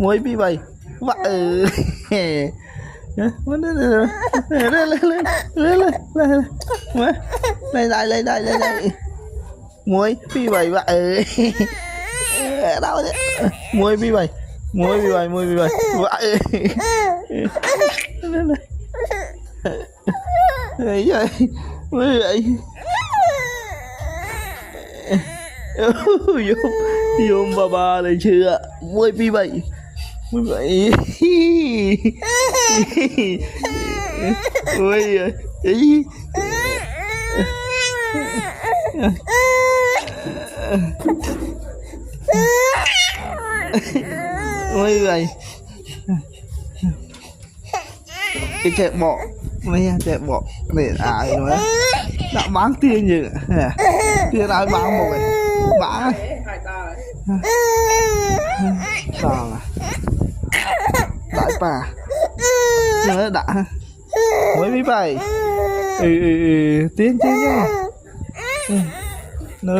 muối bị vậy vợ lên đây muối bị vậy vợ đâu đấy muối bị vậy vợ ấy vậy muối vậy Yum bà này chưa muối bị vậy ui ý ui vậy cái chạy bộ mấy chạy bộ để ai nữa đã bán tiền gì tiền ai bán một vậy bán sao đại bà nhớ đã mới biết bài tiến nha no